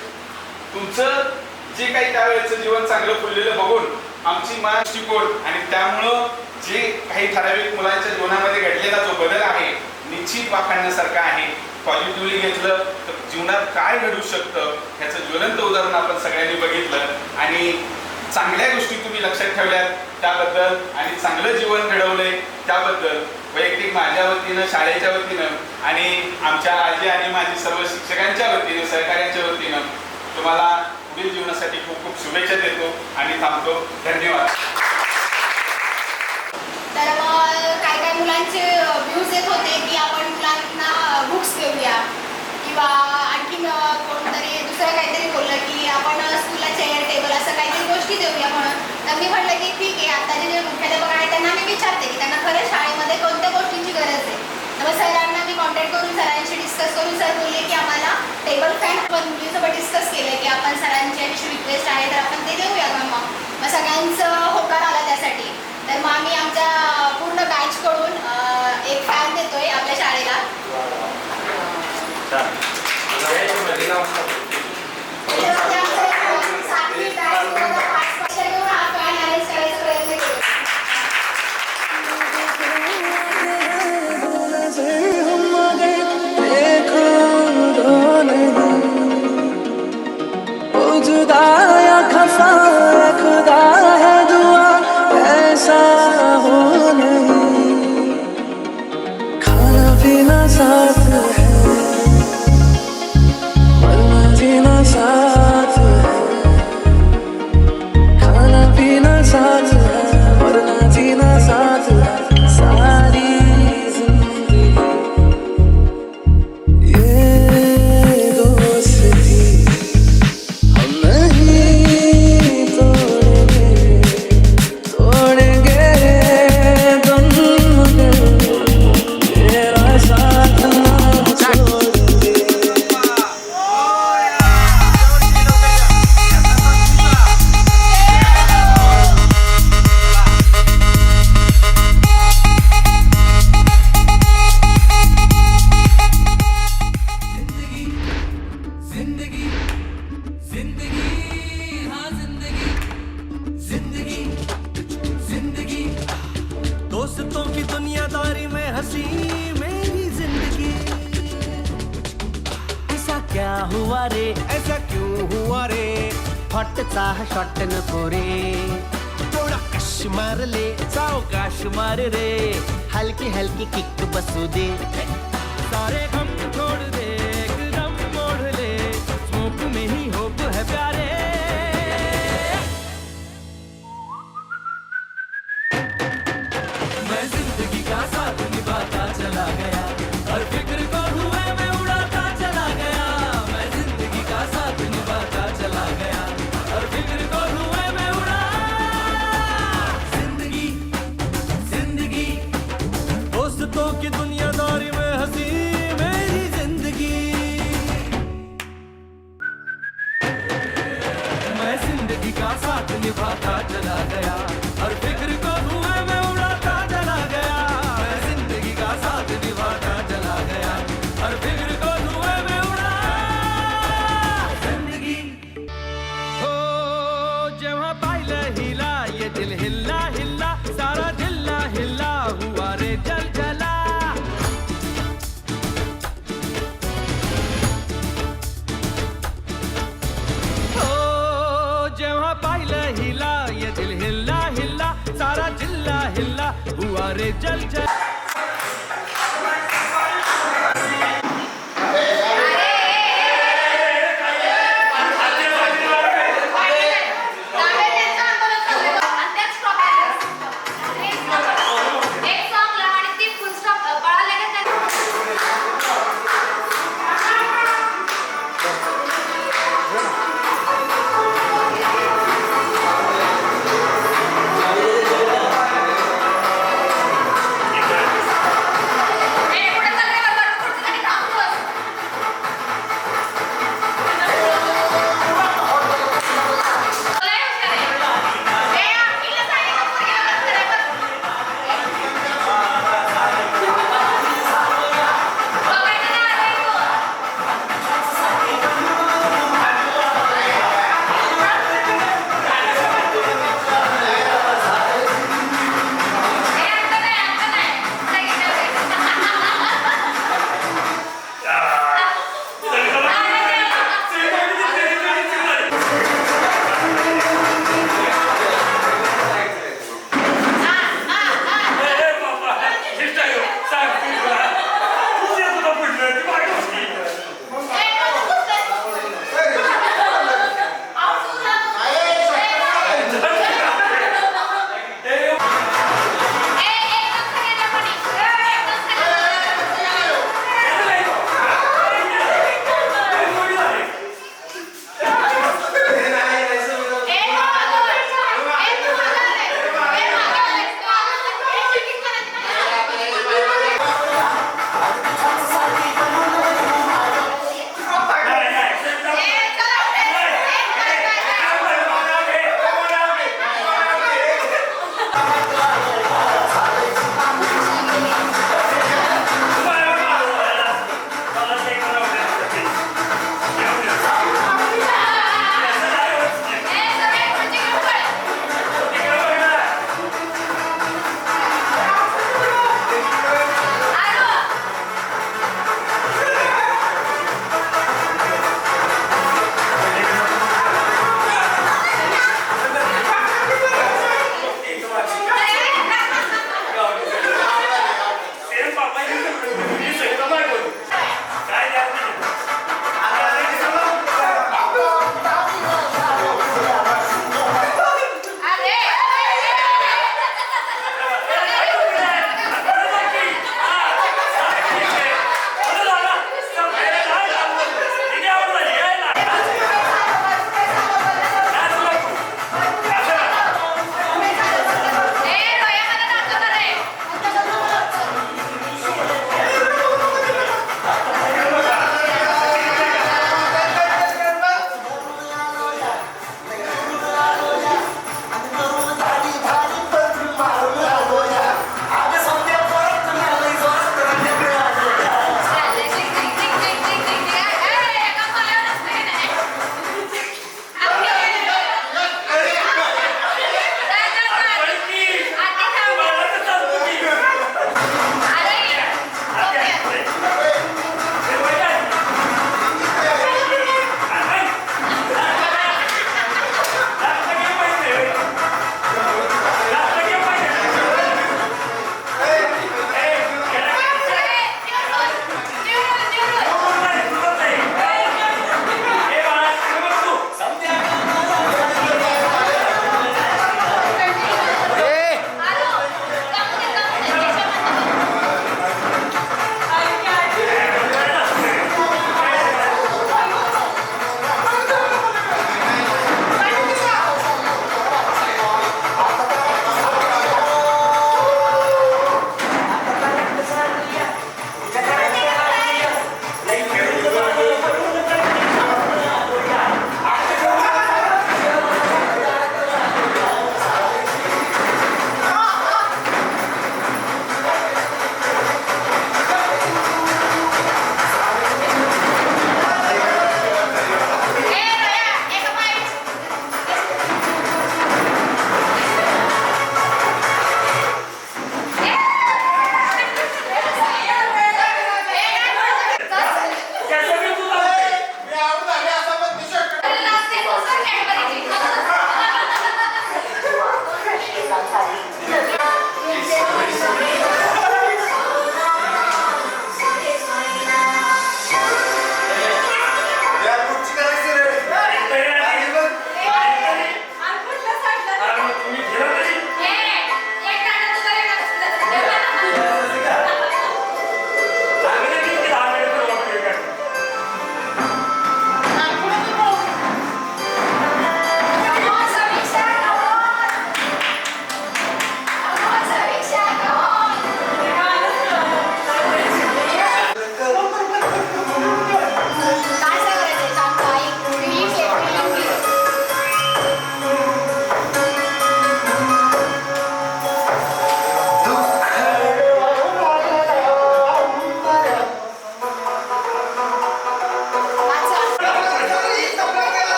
तुमचं जे काही त्यावेळेचं जीवन चांगलं फुललेलं बघून आमची दृष्टिकोन आणि त्यामुळं जे काही ठराविक मुलांच्या जीवनामध्ये घडलेला जो बदल आहे निश्चित वाखाणण्यासारखा आहे. पॉझिटिव्हली घेतलं तर जीवनात काय घडू शकतं ह्याचं ज्वलंत उदाहरण आपण सगळ्यांनी बघितलं आणि चांगल्या गोष्टी तुम्ही लक्षात ठेवल्यात त्याबद्दल आणि चांगलं जीवन घडवलंय त्याबद्दल वैयक्तिक माझ्या वतीनं शाळेच्या वतीनं आणि आमच्या आजी आणि माझी सर्व शिक्षकांच्या वतीनं सहकार्यांच्या वतीनं तुम्हाला पुढील जीवनासाठी खूप खूप शुभेच्छा देतो आणि थांबतो. धन्यवाद. तर काय काय मुलांचे व्ह्यूज येत होते की आपण मुलांना बुक्स देऊया किंवा आणखीन कोणतरी दुसरं काहीतरी बोललं की आपण स्कूलला चेअर टेबल असं काहीतरी गोष्टी देऊया म्हणून. तर मी म्हटलं की ठीक आहे, आत्ताचे जे मुख्याध्यापक आहेत त्यांना मी विचारते की त्यांना खरंच शाळेमध्ये कोणत्या गोष्टींची गरज आहे. तर मग सरांना मी कॉन्टॅक्ट करून सरांशी डिस्कस करून सर बोलले की आम्हाला टेबल फॅन आपण मुलीसोबत डिस्कस केलं की आपण सरांची अशी रिक्वेस्ट आहे तर आपण ते देऊया का. मग सगळ्यांचं होकार आला त्यासाठी. तर मग आम्ही आमच्या पूर्ण बॅचकडून एक फॅन देतोय आपल्या शाळेला. सातवी बॅच हा फॅन होता या खफा खुदा है दुआ ऐसा हो नहीं, खाना पीना साथ है मरना जीना साथ है, खाना पीना साथ है मरना जीना साथ है, सारी जिंदगी ये दोस्ती हम नहीं तोड़ेंगे, तोड़ेंगे तुम मेरा साथ ना छोड़ेंगे। जिंदगी जिंदगी हाँ जिंदगी जिंदगी जिंदगी दोस्तों की दुनियादारी में हंसी मेरी जिंदगी। ऐसा क्या हुआ रे, ऐसा क्यों हुआ रे, फटचा शॉट नको रे, थोडा कश मार ले सावकाश मार रे, हलकी हलकी किक बसू दे, सारे गम छोड़ दे एकदम मोड़ ले, स्मोक में ही होप है प्यारे। मैं जिंदगी का साथ निभाता चला गया, हर फिक्र को हुए में उड़ाता चला गया, मैं जिंदगी का साथ निभाता चला गया, हर फिक्र को हुए में उड़ा। जिंदगी जिंदगी दोस्तों की दुनियादारी में हंसी मेरी जिंदगी। मैं जिंदगी का साथ निभाता चला गया, हर फिक्र को धुएं में उड़ाता चला गया, मैं जिंदगी का साथ निभाता चला गया, हर फिक्र को धुएं में उड़ा। जिंदगी हो जेव्हा पाहिलं हिला ये दिल हिल्ला हिल्ला, सारा जिल्ला हिल्ला हुआ रे जल जला। जेव्हा पाहिलं हिला ये दिल हिल्ला हिल्ला, सारा जिल्ला हिल्ला हुआ रे जल जल।